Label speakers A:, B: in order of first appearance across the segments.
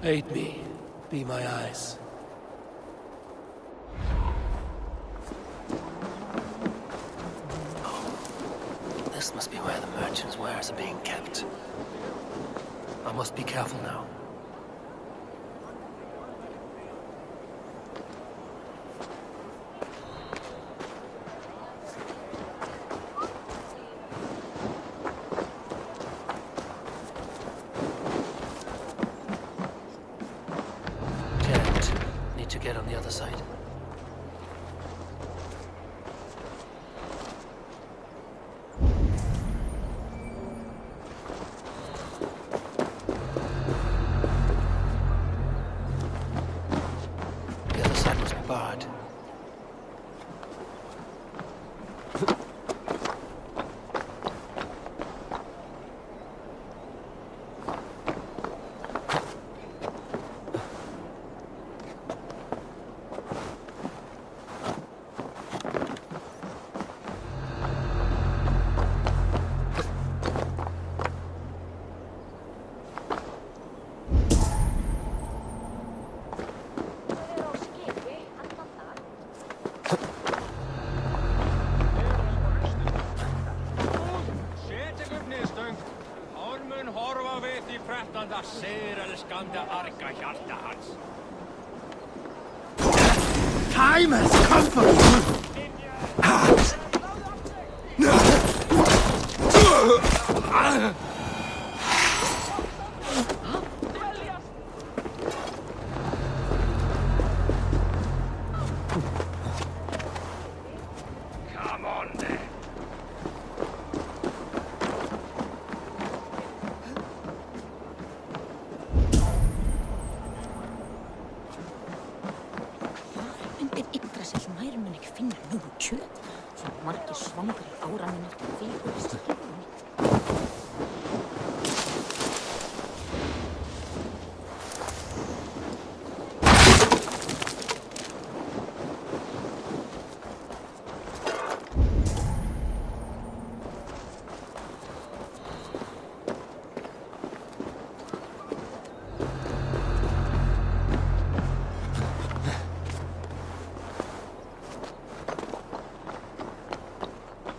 A: Aid me. Be my eyes. Oh. This must be where the merchants' wares are being kept. I must be careful now. Need to get on the other side. The other side was barred.
B: Time has come for you!
C: Come on then.
D: Kjöt, svo margir svangri áraminir fyrir skipum mitt.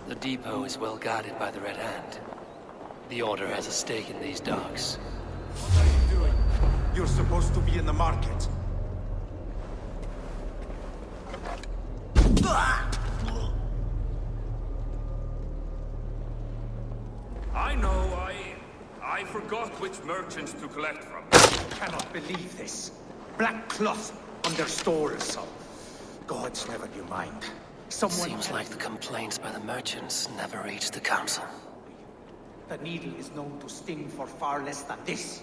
A: The depot is well guarded by the Red Hand. The Order has a stake in these docks.
B: What are you doing? You're supposed to be in the market.
C: I know, I forgot which merchants to collect from.
B: I cannot believe this. Black cloth on their stores. Gods never knew mind. Someone
A: Seems like the complaints by the merchants never reached the council.
B: The needle is known to sting for far less than this.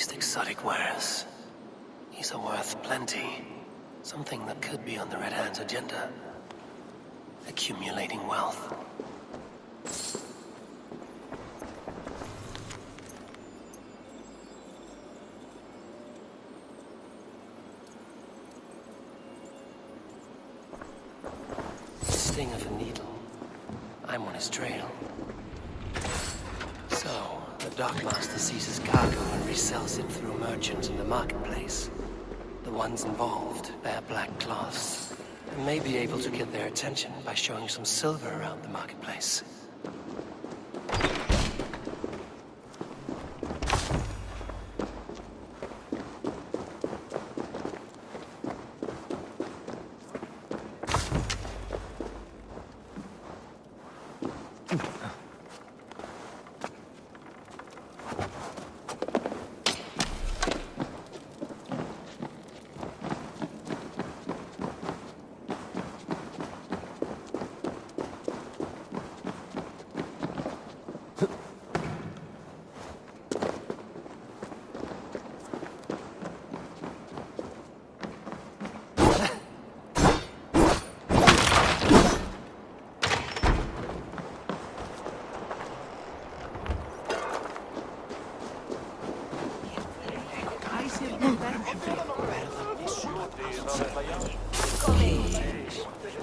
A: least exotic wares. These are worth plenty. Something that could be on the Red Hand's agenda. Accumulating wealth. Sting of a needle. I'm on his trail. So, the dockmaster seizes cargo and resells it through merchants in the marketplace. The ones involved bear black cloths, and may be able to get their attention by showing some silver around the marketplace.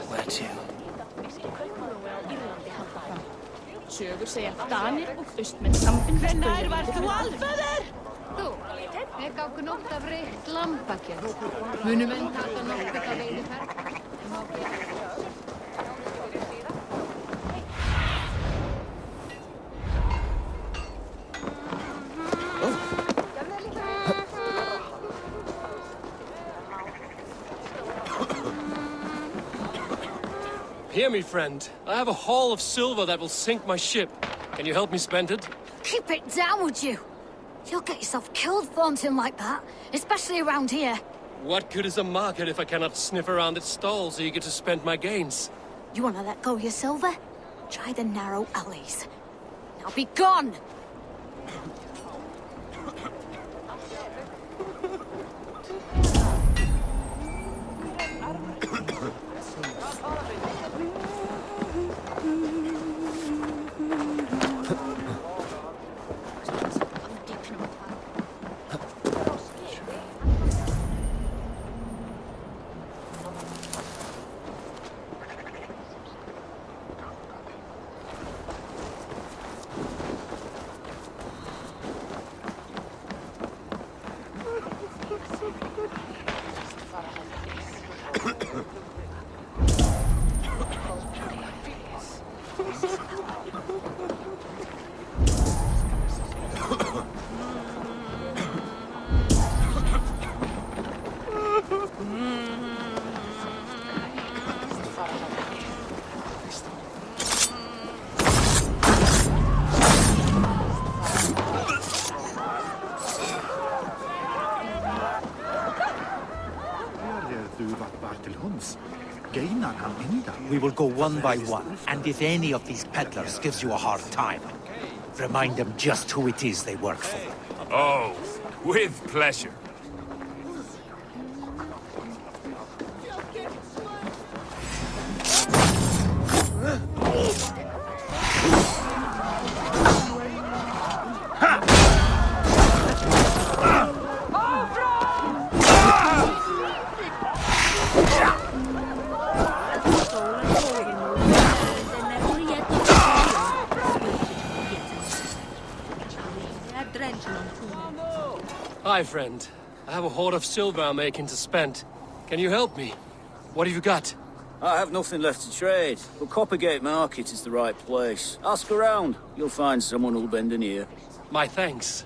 A: Where to?
D: Sögur segja að Danir og Austmenn sambindast.
E: Hvenær var þú alfaður?
F: Þú, ég gáku nótt af reykt lambakjöt. Munu menn taka nótt af veiðiferð?
A: Hear me, friend. I have a haul of silver that will sink my ship. Can you help me spend it?
G: Keep it down, would you? You'll get yourself killed flaunting like that, especially around here.
A: What good is a market if I cannot sniff around its stalls eager to spend my gains?
G: You want to let go of your silver? Try the narrow alleys. Now be gone!
B: We will go one by one, and if any of these peddlers gives you a hard time, remind them just who it is they work for.
C: Oh, with pleasure.
A: Hi, friend. I have a hoard of silver I'm making to spend. Can you help me? What have you got?
H: I have nothing left to trade, but Coppergate Market is the right place. Ask around. You'll find someone who'll bend an ear.
A: My thanks.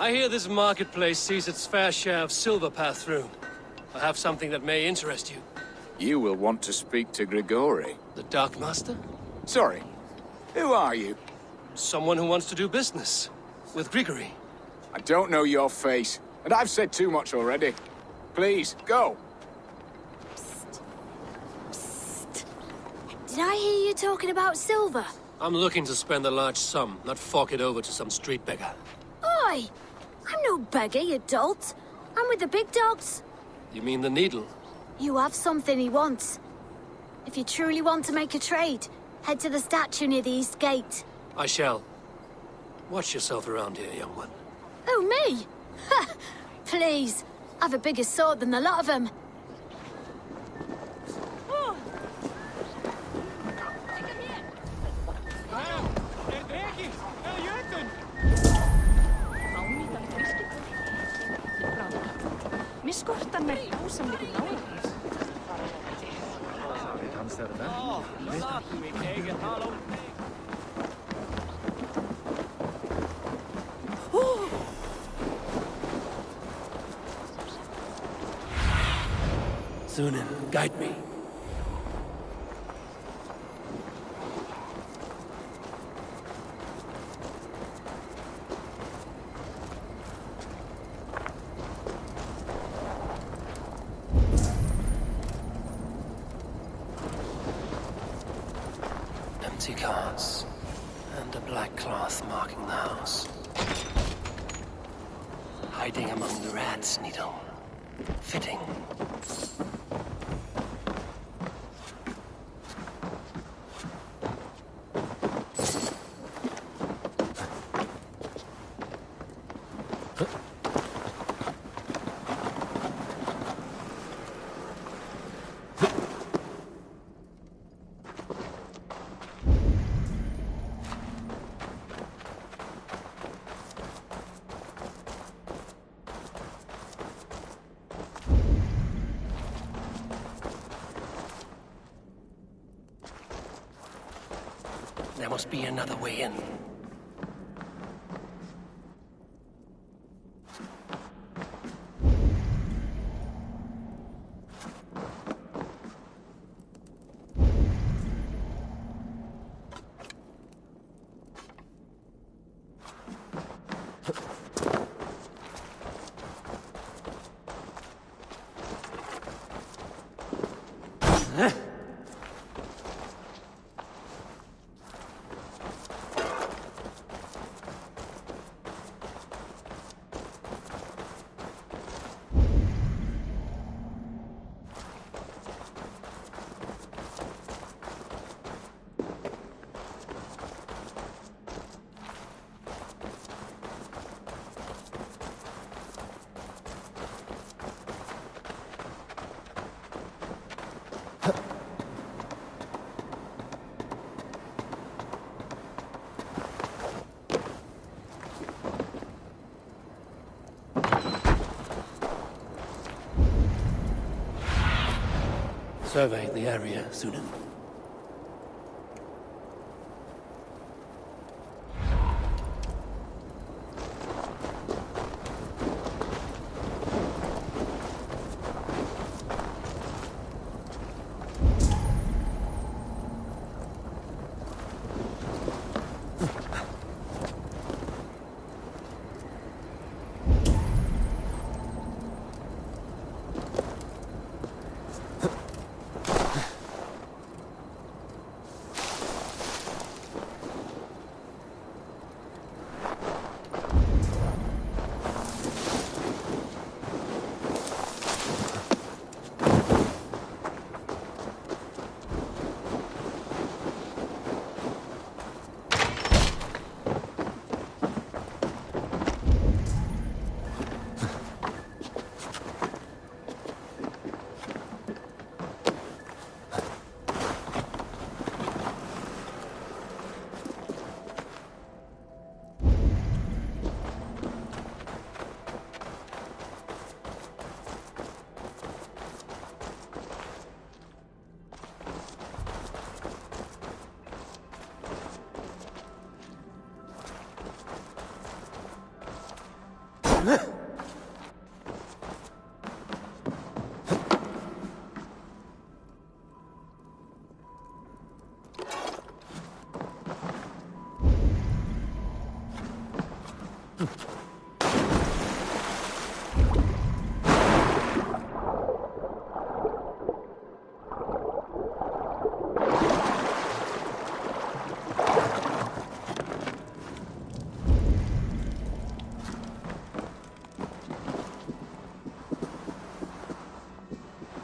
A: I hear this marketplace sees its fair share of silver pass through. I have something that may interest you.
C: You will want to speak to Grigori.
A: The Dark Master?
C: Sorry, who are you?
A: Someone who wants to do business. With Grigory.
C: I don't know your face, and I've said too much already. Please, go.
G: Psst. Did I hear you talking about silver?
A: I'm looking to spend a large sum, not fork it over to some street beggar.
G: Oi! I'm no beggar, you dolt. I'm with the big dogs.
A: You mean the needle?
G: You have something he wants. If you truly want to make a trade, head to the statue near the east gate.
A: I shall. Watch yourself around here, young one.
G: Oh, me? Ha! Please. I've a bigger sword than the lot of them.
A: Sunan, guide me. Empty carts, and a black cloth marking the house. Hiding among the rats, Needle. Fitting. There must be another way in. Survey the area, Sunan.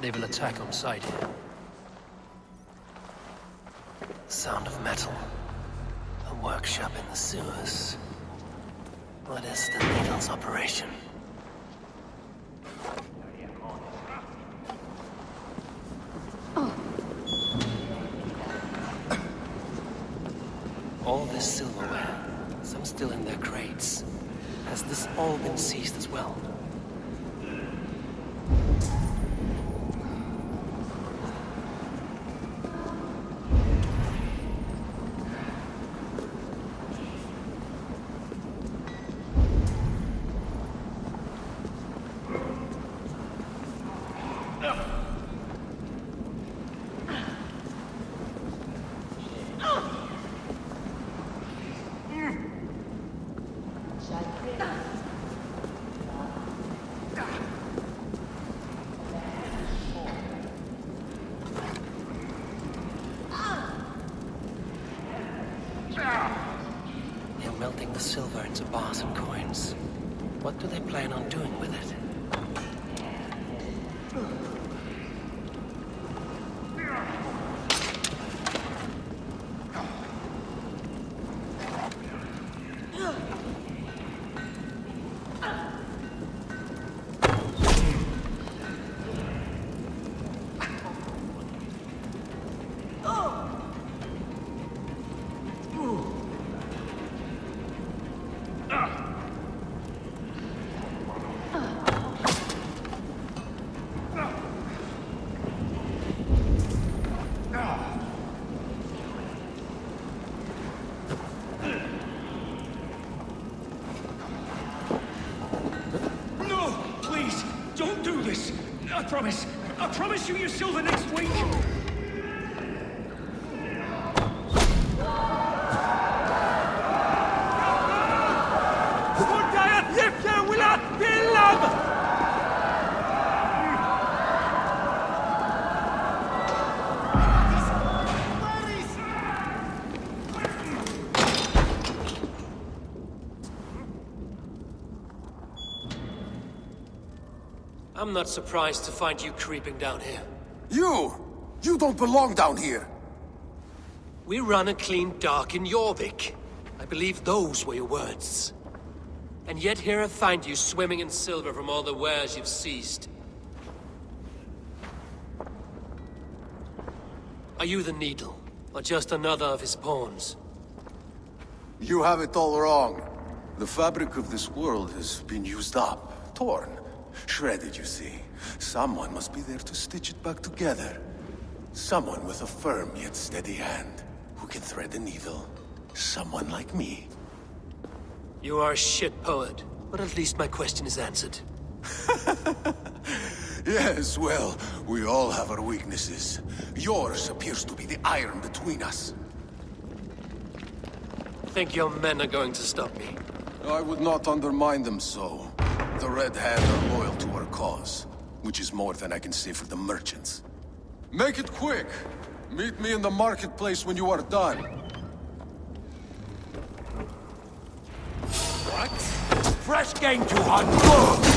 A: They will attack on sight here. Sound of metal. A workshop in the sewers. What is the Needle's operation? All this silverware, some still in their crates. Has this all been seized as well? They're melting the silver into bars and coins. What do they plan on doing with it?
B: Don't do this! I promise! I promise you your silver next week!
A: I'm not surprised to find you creeping down here.
I: You! You don't belong down here!
A: We run a clean dock in Jorvik. I believe those were your words. And yet here I find you swimming in silver from all the wares you've seized. Are you the Needle, or just another of his pawns?
I: You have it all wrong. The fabric of this world has been used up, torn, shredded, you see. Someone must be there to stitch it back together. Someone with a firm yet steady hand, who can thread the needle. Someone like me.
A: You are a shit poet, but at least my question is answered.
I: Yes, well, we all have our weaknesses. Yours appears to be the iron between us.
A: Think your men are going to stop me?
I: I would not undermine them so. The Red Hand are loyal to our cause, which is more than I can say for the merchants. Make it quick! Meet me in the marketplace when you are done.
B: What? Fresh game to hunt!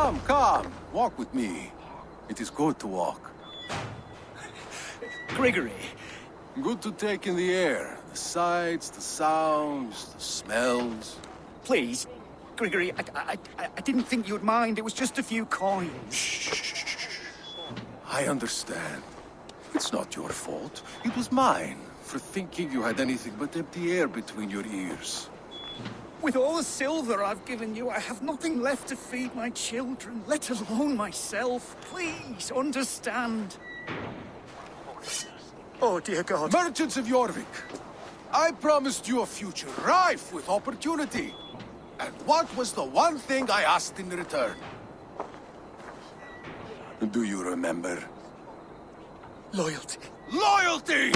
I: Come, come. Walk with me. It is good to walk.
H: Grigory.
I: Good to take in the air. The sights, the sounds, the smells.
J: Please, Grigory, I didn't think you'd mind. It was just a few coins.
I: I understand. It's not your fault. It was mine, for thinking you had anything but empty air between your ears.
J: With all the silver I've given you, I have nothing left to feed my children, let alone myself. Please, understand. Oh, dear God.
I: Merchants of Jorvik, I promised you a future rife with opportunity. And what was the one thing I asked in return? Do you remember?
J: Loyalty.
I: Loyalty!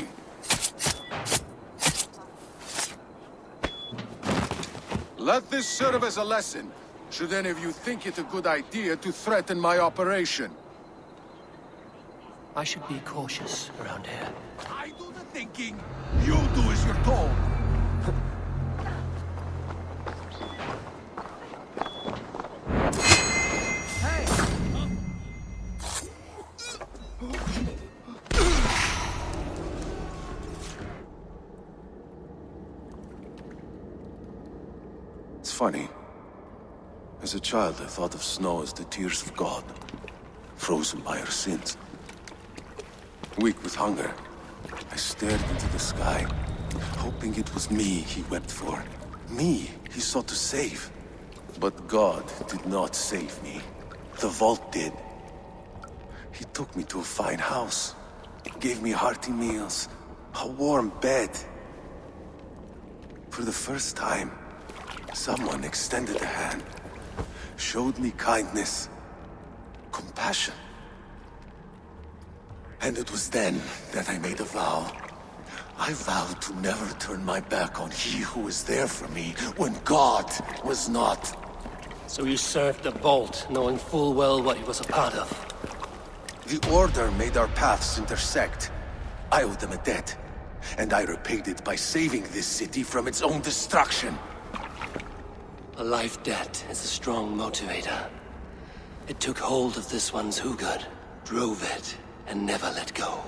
I: Let this serve as a lesson, should any of you think it a good idea to threaten my operation.
A: I should be cautious around here.
I: I do the thinking, you do as you're told. It's funny. As a child, I thought of snow as the tears of God, frozen by our sins. Weak with hunger, I stared into the sky, hoping it was me he wept for. Me he sought to save. But God did not save me. The vault did. He took me to a fine house, gave me hearty meals, a warm bed. For the first time, someone extended a hand, showed me kindness, compassion. And it was then that I made a vow. I vowed to never turn my back on he who was there for me when God was not.
A: So you served the Vault, knowing full well what it was a part of.
I: The Order made our paths intersect. I owed them a debt, and I repaid it by saving this city from its own destruction.
A: A life debt is a strong motivator. It took hold of this one's Hugad, drove it, and never let go.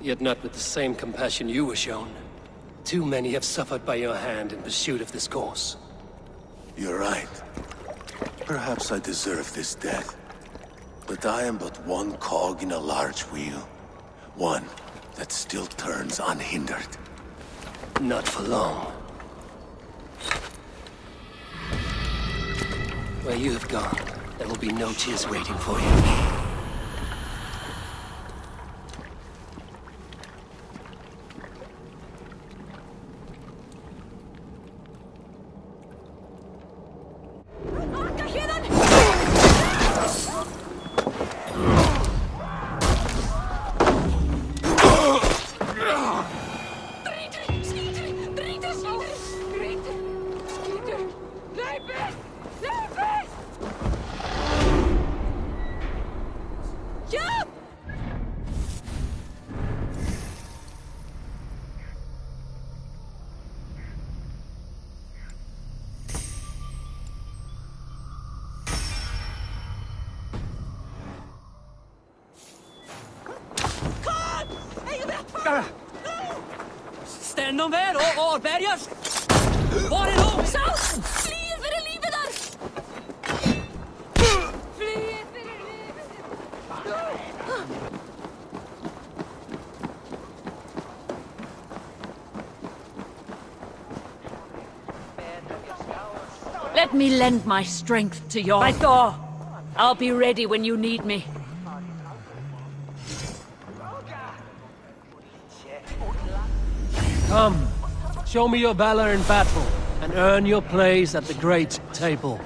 A: Yet not with the same compassion you were shown. Too many have suffered by your hand in pursuit of this course.
I: You're right. Perhaps I deserve this death. But I am but one cog in a large wheel. One that still turns unhindered.
A: Not for long. Where you have gone, there will be no tears waiting for you.
E: Stand om vær og bergers! Var det lov?
F: Saus! Flyr for livet der! Flyr for livet!
E: Let me lend my strength to yours. By Thor, I'll be ready when you need me.
A: Come, show me your valor in battle, and earn your place at the great table.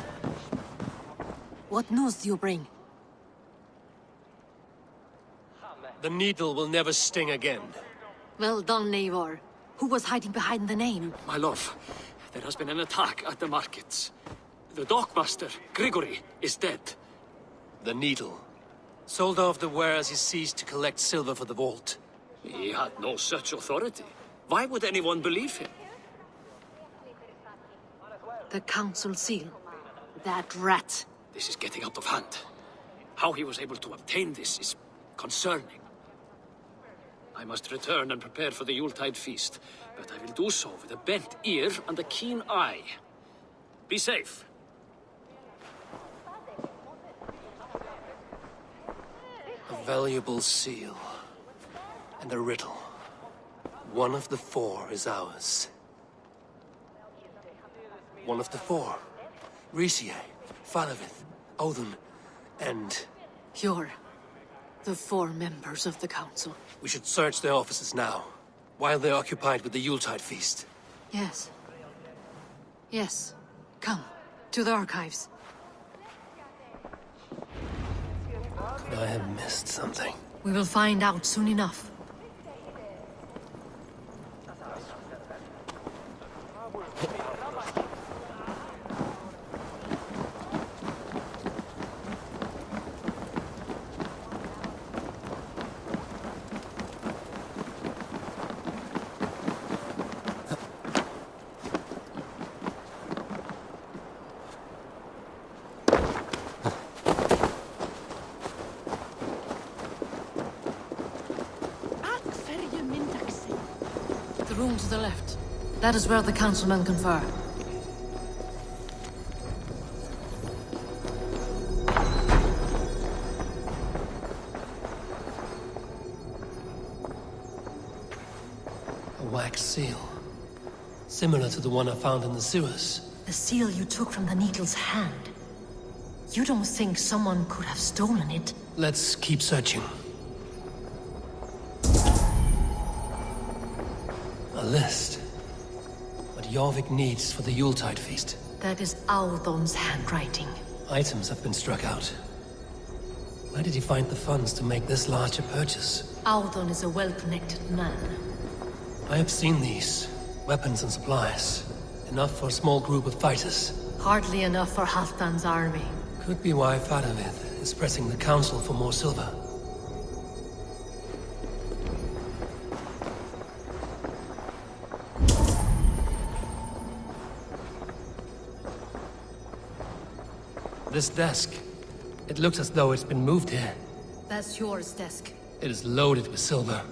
F: What news do you bring?
A: The needle will never sting again.
F: Well done, Eivor. Who was hiding behind the name?
K: My lord, there has been an attack at the markets. The dockmaster, Grigory, is dead.
A: The needle. Sold off the wares he seized to collect silver for the vault.
K: He had no such authority. Why would anyone believe him?
F: The council seal. That rat.
K: This is getting out of hand. How he was able to obtain this is concerning. I must return and prepare for the Yuletide feast, but I will do so with a bent ear and a keen eye. Be safe.
A: A valuable seal. And a riddle. One of the four is ours. One of the four. Risie, Faravith, Odin, and...
L: You're the four members of the council.
A: We should search their offices now, while they're occupied with the Yuletide feast.
L: Yes. Yes. Come, to the archives.
A: Could I have missed something?
L: We will find out soon enough. The room to the left. That is where the councilmen confer.
A: A wax seal. Similar to the one I found in the sewers.
L: The seal you took from the Needle's hand. You don't think someone could have stolen it?
A: Let's keep searching. A list. What Jorvik needs for the Yuletide feast.
L: That is Audon's handwriting.
A: Items have been struck out. Where did he find the funds to make this larger purchase?
L: Audon is a well-connected man.
A: I have seen these. Weapons and supplies. Enough for a small group of fighters.
L: Hardly enough for Halfdan's army.
A: Could be why Faravith is pressing the council for more silver. This desk. It looks as though it's been moved here.
L: That's yours, desk.
A: It is loaded with silver.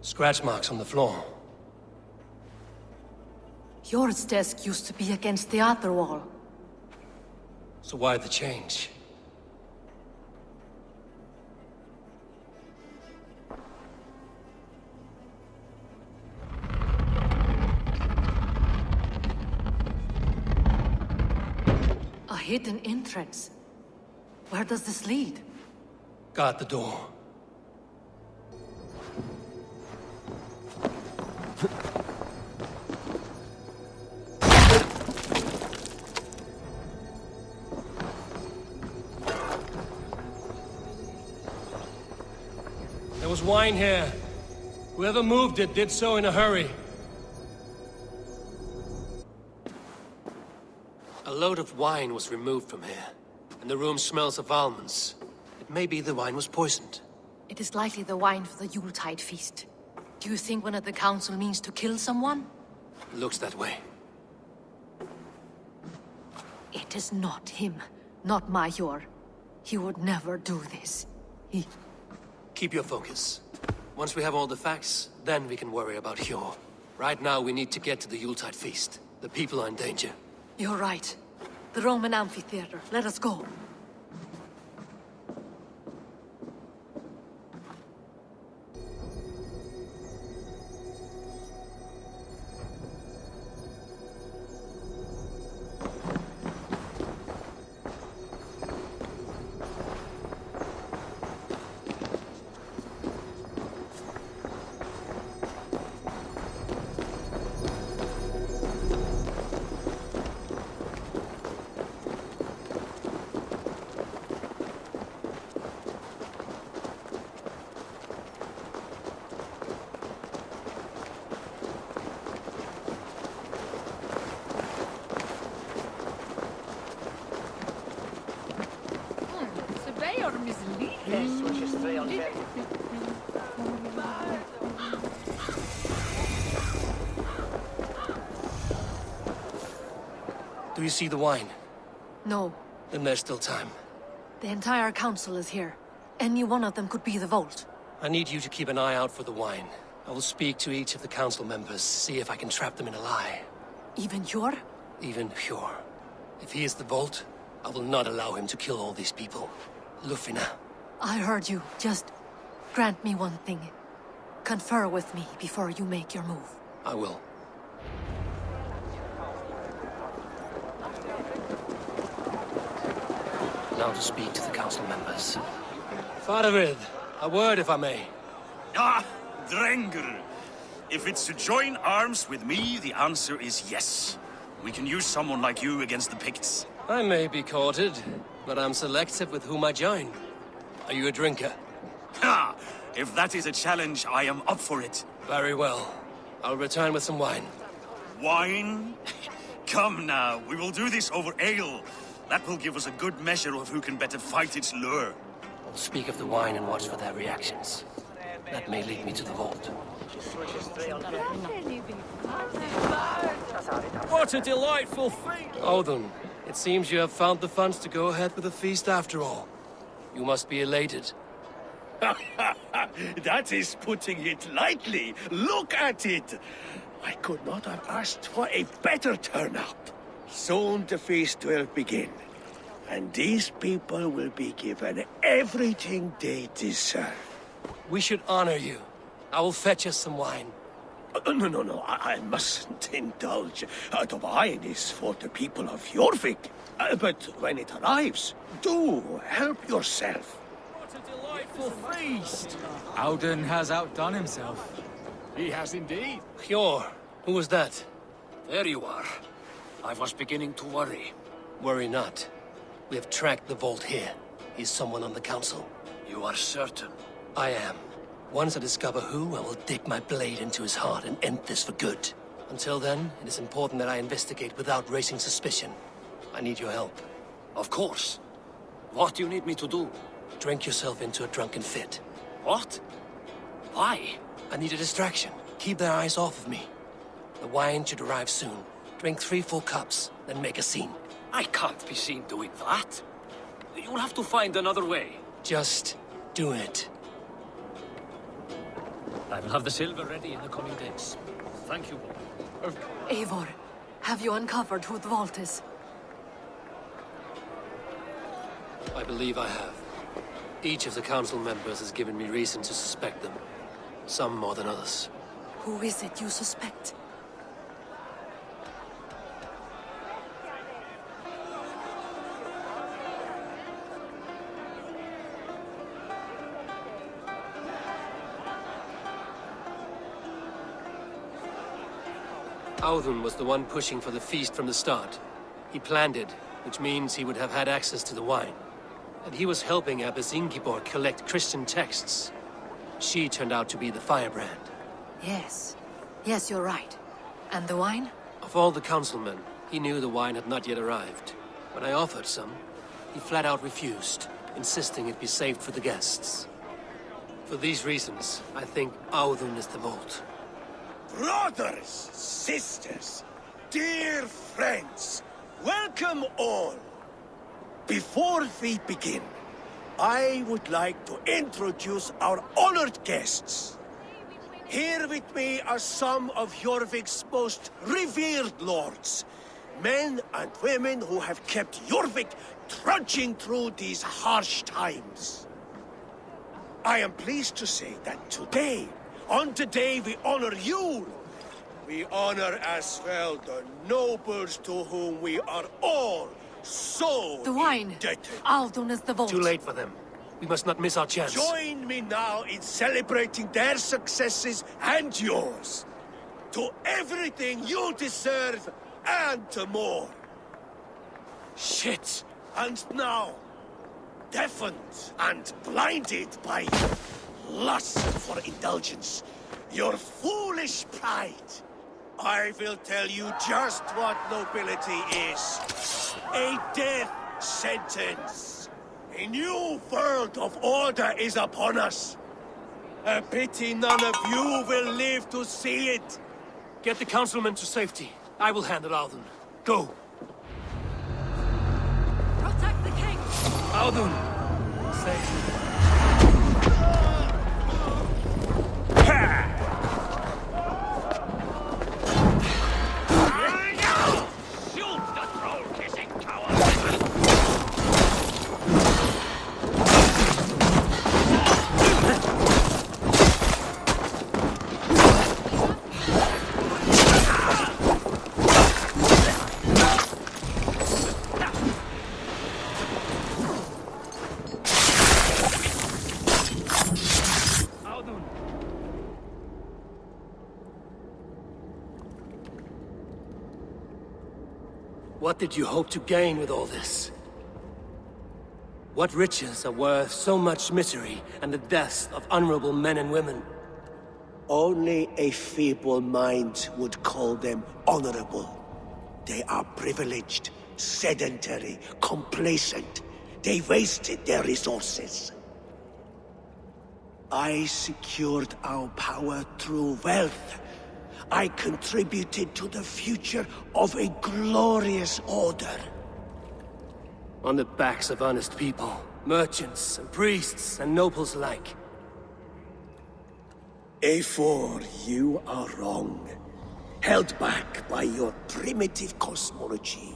A: Scratch marks on the floor.
L: Yours desk used to be against the other wall.
A: So why the change?
L: A hidden entrance. Where does this lead?
A: Guard the door. There was wine here. Whoever moved it did so in a hurry. A load of wine was removed from here, and the room smells of almonds. It may be the wine was poisoned.
L: It is likely the wine for the Yuletide feast. Do you think one of the council means to kill someone?
A: It looks that way.
L: It is not him, not Major. He would never do this. He...
A: Keep your focus. Once we have all the facts, then we can worry about Hjor. Right now, we need to get to the Yuletide feast. The people are in danger.
L: You're right. The Roman amphitheater. Let us go.
A: Do you see the wine?
L: No.
A: Then there's still time.
L: The entire council is here. Any one of them could be the Vault.
A: I need you to keep an eye out for the wine. I will speak to each of the council members, see if I can trap them in a lie.
L: Even Hjor?
A: Even Hjor. If he is the Vault, I will not allow him to kill all these people. Lufina.
L: I heard you. Just grant me one thing. Confer with me before you make your move.
A: I will. Now to speak to the council members. Faravid, a word if I may.
M: Ah, Drengr. If it's to join arms with me, the answer is yes. We can use someone like you against the Picts.
A: I may be courted, but I'm selective with whom I join. Are you a drinker?
M: Ha! If that is a challenge, I am up for it.
A: Very well. I'll return with some wine.
M: Wine? Come now, we will do this over ale. That will give us a good measure of who can better fight its lure.
A: I'll speak of the wine and watch for their reactions. That may lead me to the Vault.
J: What a delightful thing!
A: Odin, it seems you have found the funds to go ahead with the feast after all. You must be elated.
N: That is putting it lightly. Look at it! I could not have asked for a better turnout. Soon the feast will begin. And these people will be given everything they deserve.
A: We should honor you. I will fetch us some wine.
N: No, I mustn't indulge. The wine is for the people of Jorvik. But when it arrives, do help yourself.
J: What a delightful feast!
O: Auden has outdone himself.
J: He has indeed.
A: Hjor, who was that?
K: There you are. I was beginning to worry.
A: Worry not. We have tracked the Vault here. He's someone on the council.
K: You are certain?
A: I am. Once I discover who, I will dig my blade into his heart and end this for good. Until then, it is important that I investigate without raising suspicion. I need your help.
K: Of course. What do you need me to do?
A: Drink yourself into a drunken fit.
K: What? Why?
A: I need a distraction. Keep their eyes off of me. The wine should arrive soon. Drink 3 full cups, then make a scene.
K: I can't be seen doing that. You'll have to find another way.
A: Just do it.
K: I will have the silver ready in the coming days. Thank you.
L: Eivor, have you uncovered who the Vault is?
A: I believe I have. Each of the council members has given me reason to suspect them. Some more than others.
L: Who is it you suspect?
A: Audun was the one pushing for the feast from the start. He planned it, which means he would have had access to the wine. And he was helping Abbess Ingeborg collect Christian texts. She turned out to be the firebrand.
L: Yes. Yes, you're right. And the wine?
A: Of all the councilmen, he knew the wine had not yet arrived. When I offered some, he flat out refused, insisting it be saved for the guests. For these reasons, I think Audun is the Vault.
N: Brothers, sisters, dear friends, welcome all. Before we begin, I would like to introduce our honored guests. Here with me are some of Jorvik's most revered lords. Men and women who have kept Jorvik trudging through these harsh times. I am pleased to say that today, on the day we honor you, we honor as well the nobles to whom we are all so
L: the wine.
N: indebted.
L: Audun is the Vault.
A: Too late for them. We must not miss our chance.
N: Join me now in celebrating their successes and yours. To everything you deserve and more.
A: Shit!
N: And now, deafened and blinded by lust for indulgence, your foolish pride, I will tell you just what nobility is. A death sentence. A new world of order is upon us. A pity none of you will live to see it.
A: Get the councilmen to safety. I will handle Audun. Go!
O: Audun! Say.
A: What did you hope to gain with all this? What riches are worth so much misery and the deaths of honorable men and women?
N: Only a feeble mind would call them honorable. They are privileged, sedentary, complacent. They wasted their resources. I secured our power through wealth. I contributed to the future of a glorious order.
A: On the backs of honest people, merchants and priests and nobles alike.
N: Eivor, you are wrong. Held back by your primitive cosmology.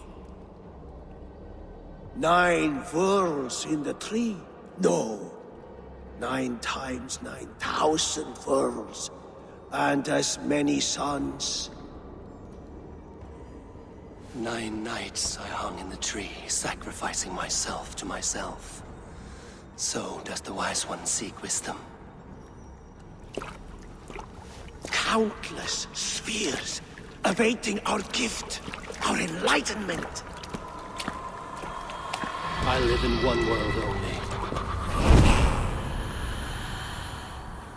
N: 9 worlds in the tree? No. 9 times 9,000 worlds. And as many suns.
A: 9 nights I hung in the tree, sacrificing myself to myself. So does the Wise One seek wisdom.
N: Countless spheres, awaiting our gift, our enlightenment.
A: I live in one world only.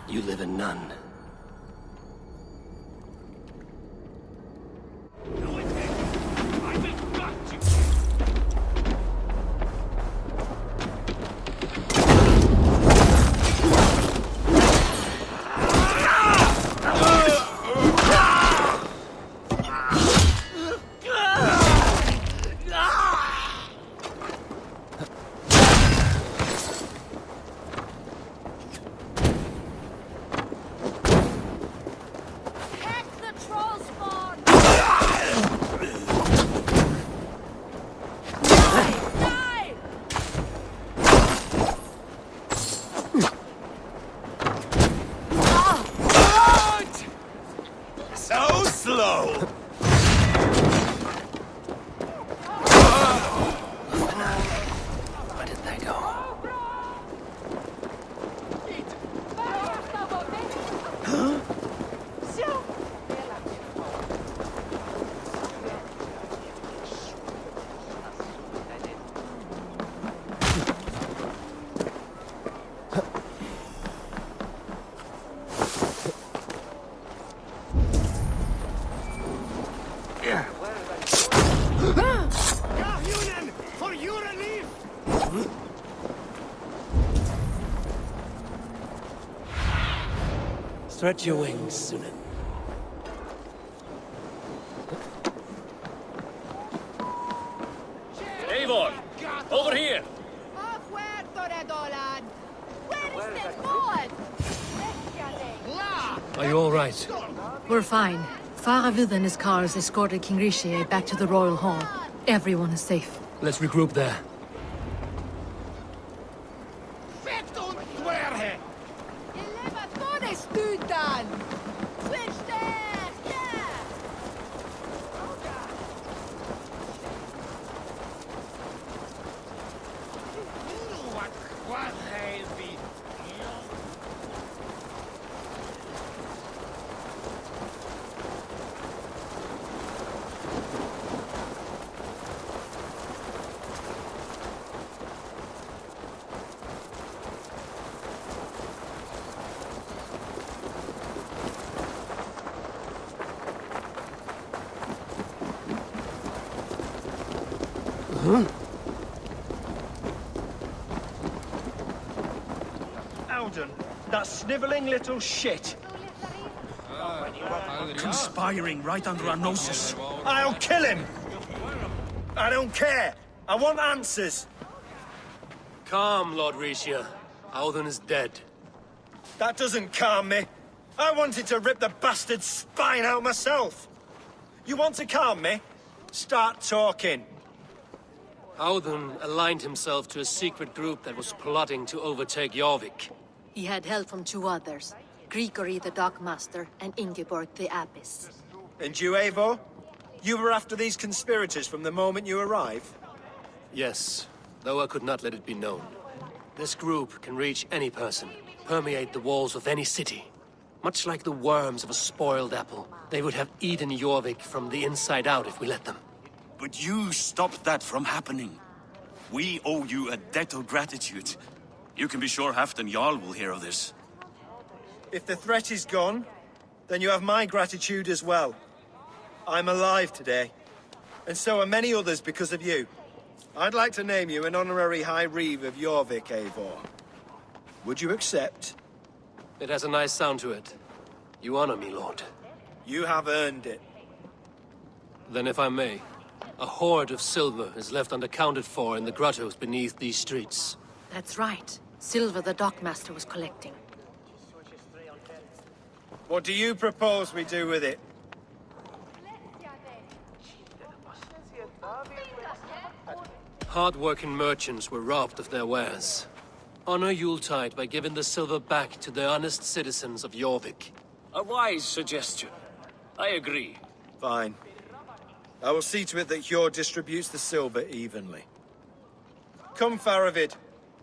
A: You live in none. Stretch your wings, Sunan.
K: Eivor! Over here!
A: Are you all right?
L: We're fine. Faravid and his cars escorted King Rishi back to the Royal Hall. Everyone is safe.
A: Let's regroup there.
N: Alden, that sniveling little shit.
M: Conspiring right under our noses.
N: I'll kill him! I don't care. I want answers.
A: Calm, Lord Rishia. Audun is dead.
N: That doesn't calm me. I wanted to rip the bastard's spine out myself. You want to calm me? Start talking.
A: Audun aligned himself to a secret group that was plotting to overtake Jorvik.
L: He had help from 2 others, Grigory the Dockmaster and Ingeborg the Abbess.
N: And you, Eivor? You were after these conspirators from the moment you arrived?
A: Yes, though I could not let it be known. This group can reach any person, permeate the walls of any city. Much like the worms of a spoiled apple, they would have eaten Jorvik from the inside out if we let them.
M: But you stopped that from happening. We owe you a debt of gratitude. You can be sure Halfdan Jarl will hear of this.
N: If the threat is gone, then you have my gratitude as well. I'm alive today, and so are many others because of you. I'd like to name you an honorary High Reeve of Jorvik, Eivor. Would you accept?
A: It has a nice sound to it. You honor me, Lord.
N: You have earned it.
A: Then if I may, a hoard of silver is left unaccounted for in the grottos beneath these streets.
L: That's right. Silver the Dockmaster was collecting.
N: What do you propose we do with it?
A: Hard-working merchants were robbed of their wares. Honor Yuletide by giving the silver back to the honest citizens of Jorvik.
K: A wise suggestion. I agree.
N: Fine. I will see to it that Hjord distributes the silver evenly. Come, Faravid.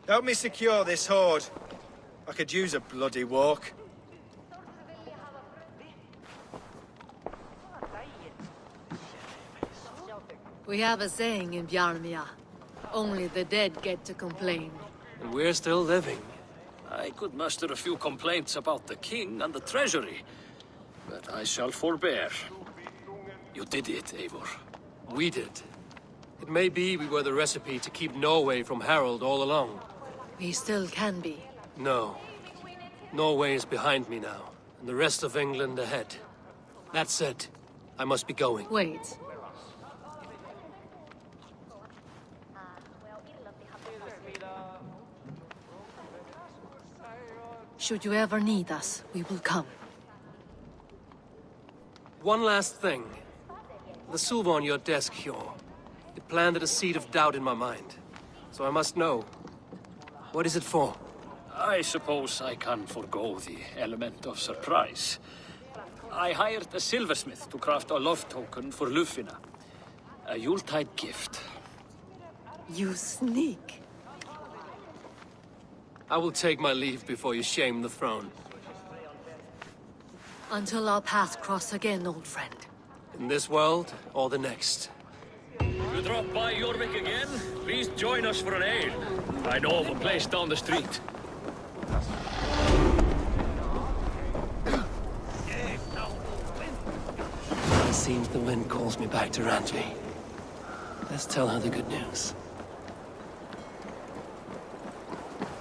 N: Help me secure this hoard. I could use a bloody walk.
L: We have a saying in Bjarmia. Only the dead get to complain.
A: And we're still living.
K: I could muster a few complaints about the king and the treasury, but I shall forbear. You did it, Eivor.
A: We did. It may be we were the recipe to keep Norway from Harald all along.
L: We still can be.
A: No. Norway is behind me now, and the rest of England ahead. That said, I must be going.
L: Wait. Should you ever need us, we will come.
A: One last thing. The silver on your desk, Hjord. It planted a seed of doubt in my mind. So I must know. What is it for?
K: I suppose I can forego the element of surprise. I hired a silversmith to craft a love token for Lufina. A Yuletide gift.
L: You sneak.
A: I will take my leave before you shame the throne.
L: Until our paths cross again, old friend.
A: In this world, or the next.
K: If you drop by Jorvik again, please join us for an ale. I know of a place down the street.
A: It seems the wind calls me back to Randvi. Let's tell her the good news.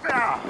B: Ah!